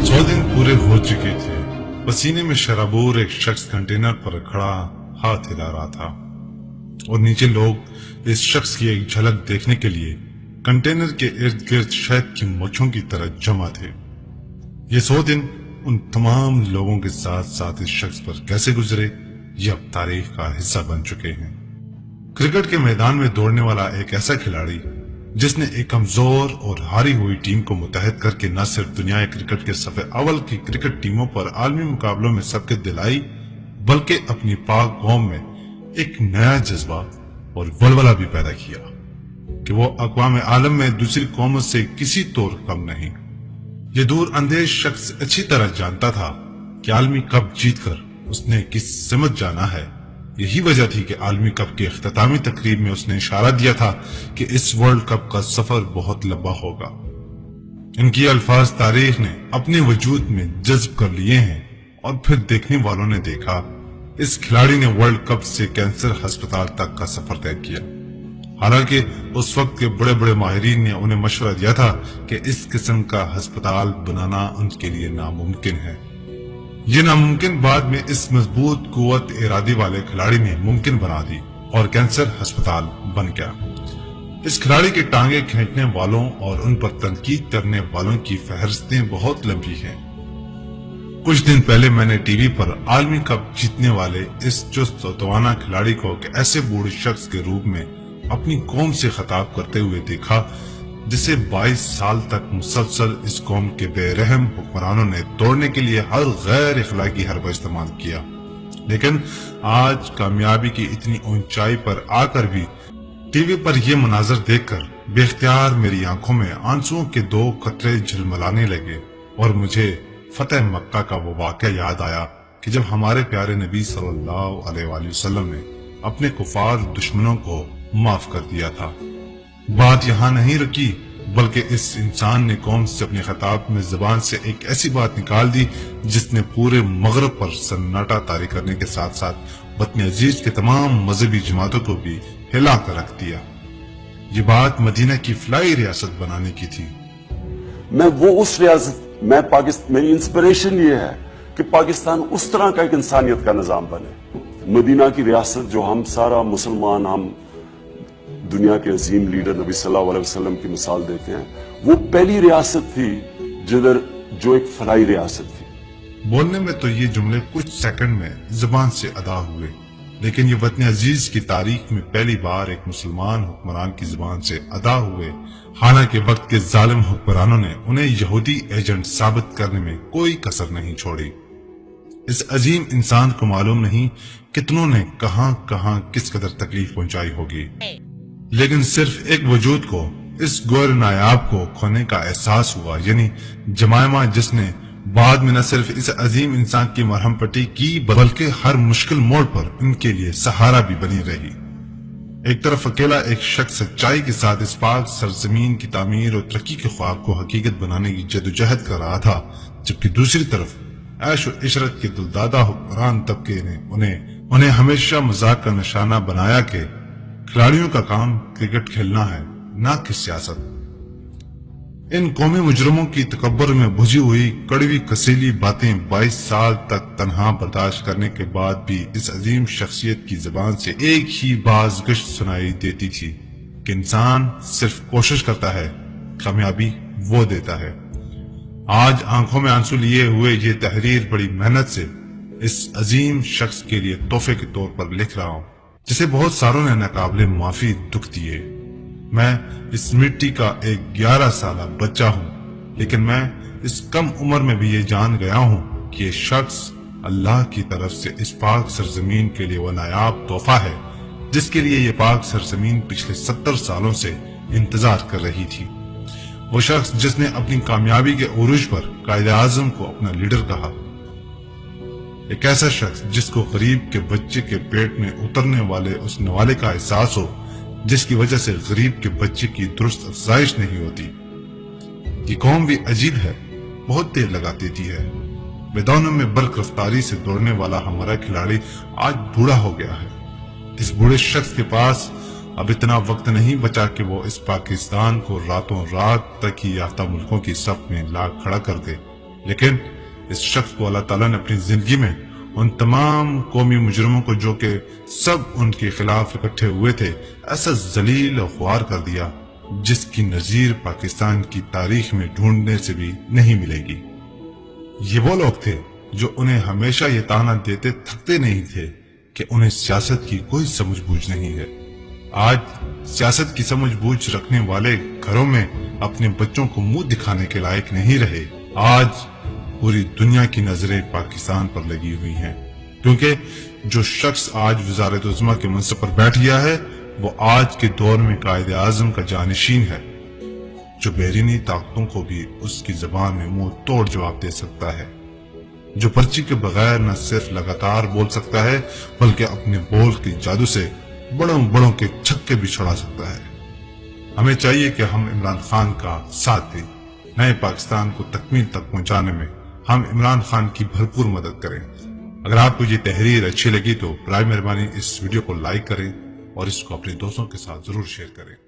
100 दिन पूरे हो चुके थे। पसीने में शराबोर एक शख्स कंटेनर पर खड़ा हाथ हिला रहा था और नीचे लोग इस शख्स की एक झलक देखने के लिए कंटेनर के इर्द गिर्द शहद की मोछों की तरह जमा थे। ये 100 दिन उन तमाम लोगों के साथ साथ इस शख्स पर कैसे गुजरे, ये अब तारीख का हिस्सा बन चुके हैं। क्रिकेट के मैदान में दौड़ने वाला एक ऐसा खिलाड़ी जिसने एक कमजोर और हारी हुई टीम को मुत्तहद करके न सिर्फ दुनिया क्रिकेट के सफे अव्वल की क्रिकेट टीमों पर आलमी मुकाबलों में सबके दिलाई, बल्कि अपनी पाक कौम में एक नया जज्बा और वलवला भी पैदा किया कि वो अक़वाम आलम में दूसरी कौमों से किसी तौर कम नहीं। ये दूर अंदेश शख्स अच्छी तरह जानता था कि आलमी कप जीतकर उसने किस सिमत जाना है। यही वजह थी कि आलमी कप की इख्तितामी तकरीब में उसने इशारा दिया था कि इस वर्ल्ड कप का सफर बहुत लंबा होगा। इनकी अल्फाज तारीख ने अपने वजूद में जज्ब कर लिए हैं और फिर देखने वालों ने देखा इस खिलाड़ी ने वर्ल्ड कप से कैंसर अस्पताल तक का सफर तय किया। हालांकि उस वक्त के बड़े बड़े माहिरीन ने उन्हें मशवरा दिया था कि इस किस्म का अस्पताल बनाना उनके लिए नामुमकिन है। ये नामुमकिन बाद में इस मजबूत कुव्वत इरादे वाले खिलाड़ी ने मुमकिन बना दी और कैंसर अस्पताल बन गया। इस खिलाड़ी की टांगे खींचने वालों और उन पर तनकीद करने वालों की फहरिस्तें बहुत लंबी हैं। कुछ दिन पहले मैंने टीवी पर आलमी कप जीतने वाले इस चुस्त और तवाना खिलाड़ी को एक ऐसे बूढ़े शख्स के रूप में अपनी कौम से खिताब करते हुए देखा जिसे 22 साल तक मुसलसल इस कौम के बेरहम हुक्मरानों ने तोड़ने के लिए हर गैर इखलाकी हरबा इस्तेमाल किया। लेकिन आज कामयाबी की इतनी ऊंचाई पर आकर भी टीवी पर यह मनाजर देखकर बेख्तियार मेरी आंखों में आंसुओं के 2 कतरे झलमलाने लगे और मुझे फतेह मक्का का वो वाक़या याद आया कि जब हमारे प्यारे नबी सल्लल्लाहु अलैहि वसल्लम ने अपने कुफार दुश्मनों को माफ कर दिया था। बात यहाँ नहीं रुकी, बल्कि इस इंसान ने कौम से अपने खिताब में जुबान से एक ऐसी बात निकाल दी जिसने पूरे मगरब पर सन्नाटा तारी करने के साथ साथ वतन अजीज के तमाम मजहबी जमातों को भी हिला कर रख दिया। ये बात मदीना की फ्लाई रियासत बनाने की थी। मैं वो उस रियासत मेरी इंस्पिरेशन ये है कि पाकिस्तान उस तरह का एक इंसानियत का निजाम बने। मदीना की रियासत जो हम सारा मुसलमान, हम दुनिया के अजीम लीडर नबी सल्लल्लाहु अलैहि वसल्लम की मिसाल देते हैं, वो पहली रियासत थी जिधर जो एक फलाई रियासत थी। बोलने में तो ये जुमले कुछ सेकंड में जुबान से अदा हुए, लेकिन ये वतन अजीज की तारीख में पहली बार एक मुसलमान हुक्मरान की जुबान से अदा हुए। हालांकि वक्त के जालिम हुक्मरानों ने उन्हें यहूदी एजेंट साबित करने में कोई कसर नहीं छोड़ी। इस अजीम इंसान को मालूम नहीं कितनों ने कहां कहां किस कदर तकलीफ पहुंचाई होगी, लेकिन सिर्फ एक वजूद को, इस गोर नायाब को खोने का एहसास हुआ, यानी जमायमा, जिसने बाद में न सिर्फ इस अजीम इंसान की मरहम पट्टी की बल्कि हर मुश्किल मोड़ पर उनके लिए सहारा भी बनी रही। एक तरफ अकेला एक शख्स सच्चाई के साथ इस पाक सरजमीन की तामीर और तरक्की के ख्वाब को हकीकत बनाने की जदोजहद कर रहा था, जबकि दूसरी तरफ ऐश और इशरत के दुलदादा हुक्मरान तबके ने उन्हें हमेशा मजाक का निशाना बनाया कि खिलाड़ियों का काम क्रिकेट खेलना है, ना कि सियासत। इन कौमी मुजरमों की तकब्बर में बुझी हुई कड़वी कसीली बातें 22 साल तक तन्हा बर्दाश्त करने के बाद भी इस अजीम शख्सियत की जुबान से एक ही बाज़गश्त सुनाई देती थी कि इंसान सिर्फ कोशिश करता है, कामयाबी वो देता है। आज आंखों में आंसू लिए हुए ये तहरीर बड़ी मेहनत से इस अजीम शख्स के लिए तोहफे के तौर पर लिख रहा हूँ, जिसे बहुत सारों ने नाकाबिले माफी दुख दिए। मैं इस मिट्टी का एक 11 साला बच्चा हूँ, लेकिन मैं इस कम उम्र में भी ये जान गया हूँ कि ये शख्स अल्लाह की तरफ से इस पाक सरजमीन के लिए वो नायाब तोहफा है जिसके लिए ये पाक सरजमीन पिछले 70 सालों से इंतजार कर रही थी। वो शख्स जिसने अपनी कामयाबी के उरूज पर कायदे आजम को अपना लीडर कहा। एक ऐसा शख्स जिसको गरीब के बच्चे के पेट में उतरने वाले उस नवाले का एहसास हो जिसकी वजह से गरीब के बच्चे की दुरुस्त अफजाइश नहीं होती। ये कौम भी अजीब है, बहुत देर लगा देती है। मैदानों में बर्क रफ्तारी से दौड़ने वाला हमारा खिलाड़ी आज बूढ़ा हो गया है। इस बूढ़े शख्स के पास अब इतना वक्त नहीं बचा कि वो इस पाकिस्तान को रातों रात तरक्की याफ्ता मुल्कों की सफ में ला खड़ा कर दे। لیکن اس شخص کو اللہ تعالیٰ نے اپنی زندگی میں ان تمام قومی مجرموں کو جو کہ سب ان کے خلاف اکٹھے ہوئے تھے ایسا ذلیل و خوار کر دیا جس کی نظیر پاکستان کی تاریخ میں ڈھونڈنے سے بھی نہیں ملے گی۔ یہ وہ لوگ تھے جو انہیں ہمیشہ یہ تانا دیتے تھکتے نہیں تھے کہ انہیں سیاست کی کوئی سمجھ بوجھ نہیں ہے۔ آج سیاست کی سمجھ بوجھ رکھنے والے گھروں میں اپنے بچوں کو منہ دکھانے کے لائق نہیں رہے۔ آج پوری دنیا کی نظریں پاکستان پر لگی ہوئی ہیں، کیونکہ جو شخص آج وزارت عظمیٰ کے منصب پر بیٹھ گیا ہے وہ آج کے دور میں قائد اعظم کا جانشین ہے، جو بیرونی طاقتوں کو بھی اس کی زبان میں منہ توڑ جواب دے سکتا ہے، جو پرچی کے بغیر نہ صرف لگاتار بول سکتا ہے بلکہ اپنے بول کے جادو سے بڑوں بڑوں کے چھکے بھی چھڑا سکتا ہے۔ ہمیں چاہیے کہ ہم عمران خان کا ساتھ دیں، نئے پاکستان کو تکمیل تک پہنچانے میں ہم عمران خان کی بھرپور مدد کریں۔ اگر آپ کو یہ تحریر اچھی لگی تو برائے مہربانی اس ویڈیو کو لائک کریں اور اس کو اپنے دوستوں کے ساتھ ضرور شیئر کریں۔